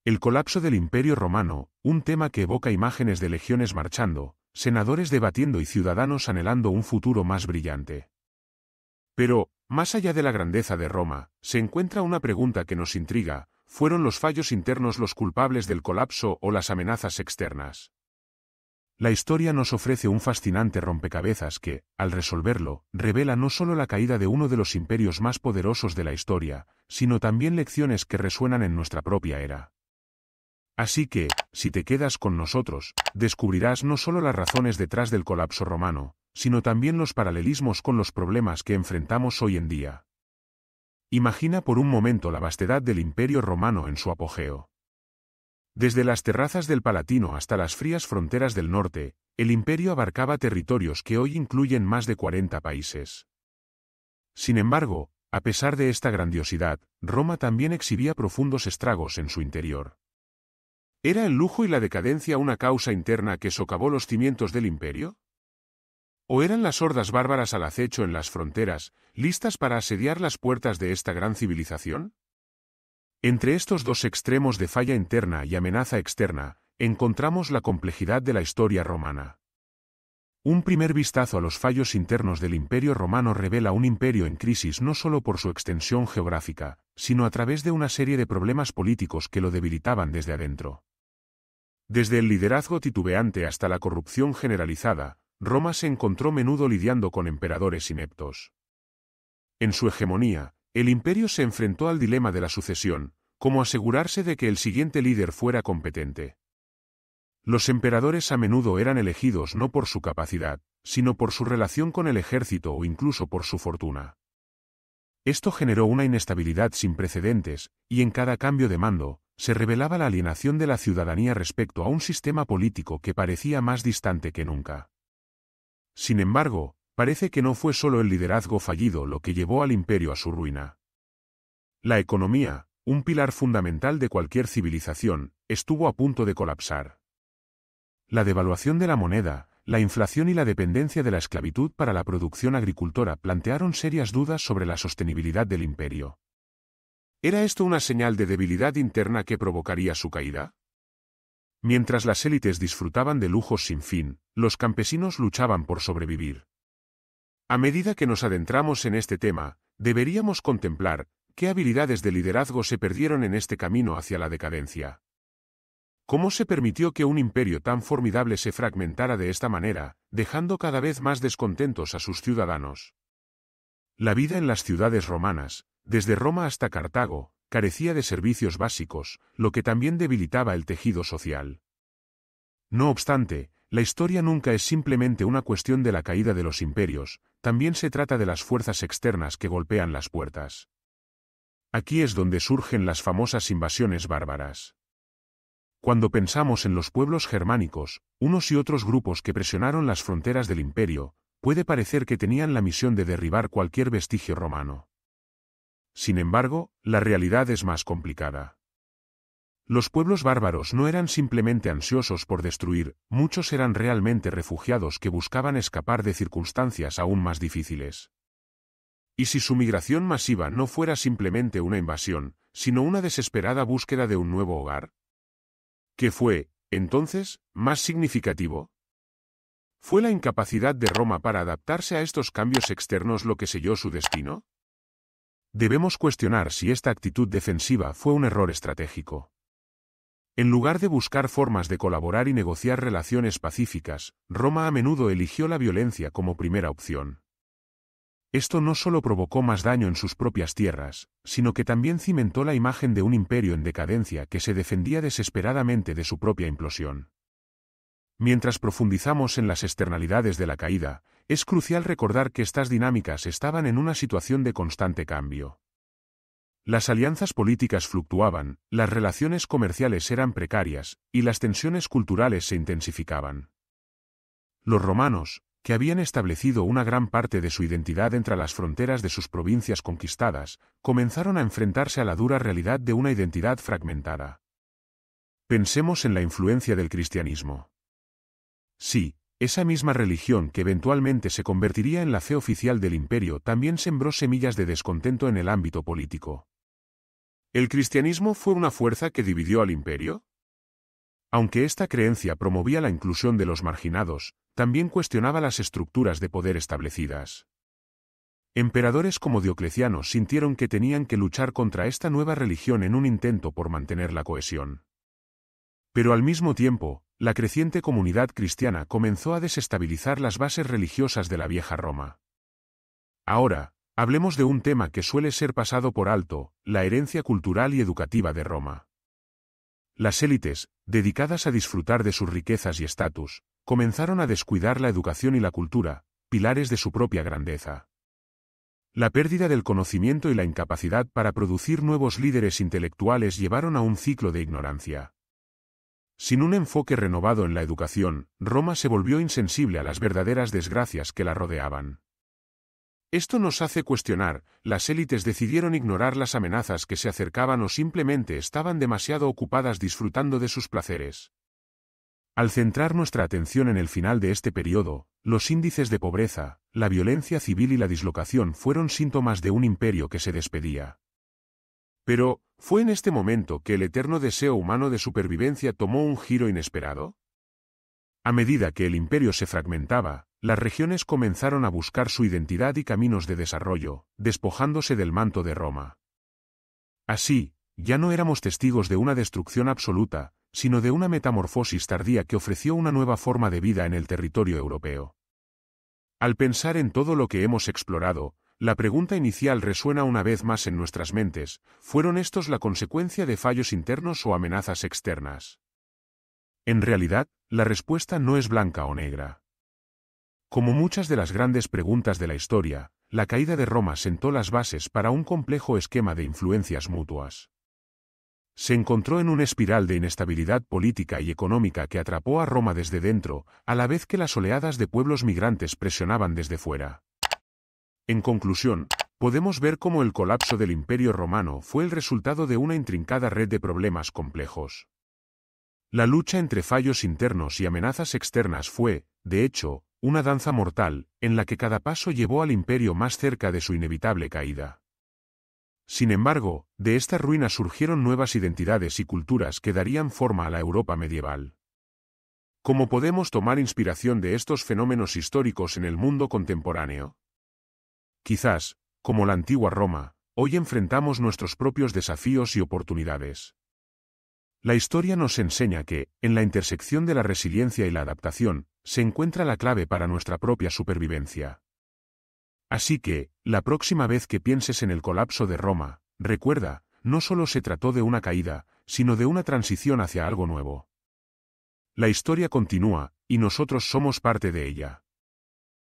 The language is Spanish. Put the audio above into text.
El colapso del Imperio Romano, un tema que evoca imágenes de legiones marchando, senadores debatiendo y ciudadanos anhelando un futuro más brillante. Pero, más allá de la grandeza de Roma, se encuentra una pregunta que nos intriga: ¿fueron los fallos internos los culpables del colapso o las amenazas externas? La historia nos ofrece un fascinante rompecabezas que, al resolverlo, revela no solo la caída de uno de los imperios más poderosos de la historia, sino también lecciones que resuenan en nuestra propia era. Así que, si te quedas con nosotros, descubrirás no solo las razones detrás del colapso romano, sino también los paralelismos con los problemas que enfrentamos hoy en día. Imagina por un momento la vastedad del Imperio Romano en su apogeo. Desde las terrazas del Palatino hasta las frías fronteras del norte, el imperio abarcaba territorios que hoy incluyen más de 40 países. Sin embargo, a pesar de esta grandiosidad, Roma también exhibía profundos estragos en su interior. ¿Era el lujo y la decadencia una causa interna que socavó los cimientos del imperio? ¿O eran las hordas bárbaras al acecho en las fronteras, listas para asediar las puertas de esta gran civilización? Entre estos dos extremos de falla interna y amenaza externa, encontramos la complejidad de la historia romana. Un primer vistazo a los fallos internos del Imperio Romano revela un imperio en crisis no solo por su extensión geográfica, sino a través de una serie de problemas políticos que lo debilitaban desde adentro. Desde el liderazgo titubeante hasta la corrupción generalizada, Roma se encontró a menudo lidiando con emperadores ineptos. En su hegemonía, el imperio se enfrentó al dilema de la sucesión, como asegurarse de que el siguiente líder fuera competente. Los emperadores a menudo eran elegidos no por su capacidad, sino por su relación con el ejército o incluso por su fortuna. Esto generó una inestabilidad sin precedentes, y en cada cambio de mando, se revelaba la alienación de la ciudadanía respecto a un sistema político que parecía más distante que nunca. Sin embargo, parece que no fue solo el liderazgo fallido lo que llevó al imperio a su ruina. La economía, un pilar fundamental de cualquier civilización, estuvo a punto de colapsar. La devaluación de la moneda, la inflación y la dependencia de la esclavitud para la producción agricultora plantearon serias dudas sobre la sostenibilidad del imperio. ¿Era esto una señal de debilidad interna que provocaría su caída? Mientras las élites disfrutaban de lujos sin fin, los campesinos luchaban por sobrevivir. A medida que nos adentramos en este tema, deberíamos contemplar qué habilidades de liderazgo se perdieron en este camino hacia la decadencia. ¿Cómo se permitió que un imperio tan formidable se fragmentara de esta manera, dejando cada vez más descontentos a sus ciudadanos? La vida en las ciudades romanas, desde Roma hasta Cartago, carecía de servicios básicos, lo que también debilitaba el tejido social. No obstante, la historia nunca es simplemente una cuestión de la caída de los imperios, también se trata de las fuerzas externas que golpean las puertas. Aquí es donde surgen las famosas invasiones bárbaras. Cuando pensamos en los pueblos germánicos, unos y otros grupos que presionaron las fronteras del imperio, puede parecer que tenían la misión de derribar cualquier vestigio romano. Sin embargo, la realidad es más complicada. Los pueblos bárbaros no eran simplemente ansiosos por destruir, muchos eran realmente refugiados que buscaban escapar de circunstancias aún más difíciles. ¿Y si su migración masiva no fuera simplemente una invasión, sino una desesperada búsqueda de un nuevo hogar? ¿Qué fue, entonces, más significativo? ¿Fue la incapacidad de Roma para adaptarse a estos cambios externos lo que selló su destino? Debemos cuestionar si esta actitud defensiva fue un error estratégico. En lugar de buscar formas de colaborar y negociar relaciones pacíficas, Roma a menudo eligió la violencia como primera opción. Esto no solo provocó más daño en sus propias tierras, sino que también cimentó la imagen de un imperio en decadencia que se defendía desesperadamente de su propia implosión. Mientras profundizamos en las externalidades de la caída, es crucial recordar que estas dinámicas estaban en una situación de constante cambio. Las alianzas políticas fluctuaban, las relaciones comerciales eran precarias, y las tensiones culturales se intensificaban. Los romanos, que habían establecido una gran parte de su identidad entre las fronteras de sus provincias conquistadas, comenzaron a enfrentarse a la dura realidad de una identidad fragmentada. Pensemos en la influencia del cristianismo. Sí, esa misma religión que eventualmente se convertiría en la fe oficial del imperio también sembró semillas de descontento en el ámbito político. ¿El cristianismo fue una fuerza que dividió al imperio? Aunque esta creencia promovía la inclusión de los marginados, también cuestionaba las estructuras de poder establecidas. Emperadores como Diocleciano sintieron que tenían que luchar contra esta nueva religión en un intento por mantener la cohesión. Pero al mismo tiempo, la creciente comunidad cristiana comenzó a desestabilizar las bases religiosas de la vieja Roma. Ahora, hablemos de un tema que suele ser pasado por alto, la herencia cultural y educativa de Roma. Las élites, dedicadas a disfrutar de sus riquezas y estatus, comenzaron a descuidar la educación y la cultura, pilares de su propia grandeza. La pérdida del conocimiento y la incapacidad para producir nuevos líderes intelectuales llevaron a un ciclo de ignorancia. Sin un enfoque renovado en la educación, Roma se volvió insensible a las verdaderas desgracias que la rodeaban. Esto nos hace cuestionar, ¿las élites decidieron ignorar las amenazas que se acercaban o simplemente estaban demasiado ocupadas disfrutando de sus placeres? Al centrar nuestra atención en el final de este periodo, los índices de pobreza, la violencia civil y la dislocación fueron síntomas de un imperio que se despedía. Pero, ¿fue en este momento que el eterno deseo humano de supervivencia tomó un giro inesperado? A medida que el imperio se fragmentaba, las regiones comenzaron a buscar su identidad y caminos de desarrollo, despojándose del manto de Roma. Así, ya no éramos testigos de una destrucción absoluta, sino de una metamorfosis tardía que ofreció una nueva forma de vida en el territorio europeo. Al pensar en todo lo que hemos explorado, la pregunta inicial resuena una vez más en nuestras mentes: ¿fueron estos la consecuencia de fallos internos o amenazas externas? En realidad, la respuesta no es blanca o negra. Como muchas de las grandes preguntas de la historia, la caída de Roma sentó las bases para un complejo esquema de influencias mutuas. Se encontró en una espiral de inestabilidad política y económica que atrapó a Roma desde dentro, a la vez que las oleadas de pueblos migrantes presionaban desde fuera. En conclusión, podemos ver cómo el colapso del Imperio Romano fue el resultado de una intrincada red de problemas complejos. La lucha entre fallos internos y amenazas externas fue, de hecho, una danza mortal, en la que cada paso llevó al imperio más cerca de su inevitable caída. Sin embargo, de estas ruinas surgieron nuevas identidades y culturas que darían forma a la Europa medieval. ¿Cómo podemos tomar inspiración de estos fenómenos históricos en el mundo contemporáneo? Quizás, como la antigua Roma, hoy enfrentamos nuestros propios desafíos y oportunidades. La historia nos enseña que, en la intersección de la resiliencia y la adaptación, se encuentra la clave para nuestra propia supervivencia. Así que, la próxima vez que pienses en el colapso de Roma, recuerda, no solo se trató de una caída, sino de una transición hacia algo nuevo. La historia continúa, y nosotros somos parte de ella.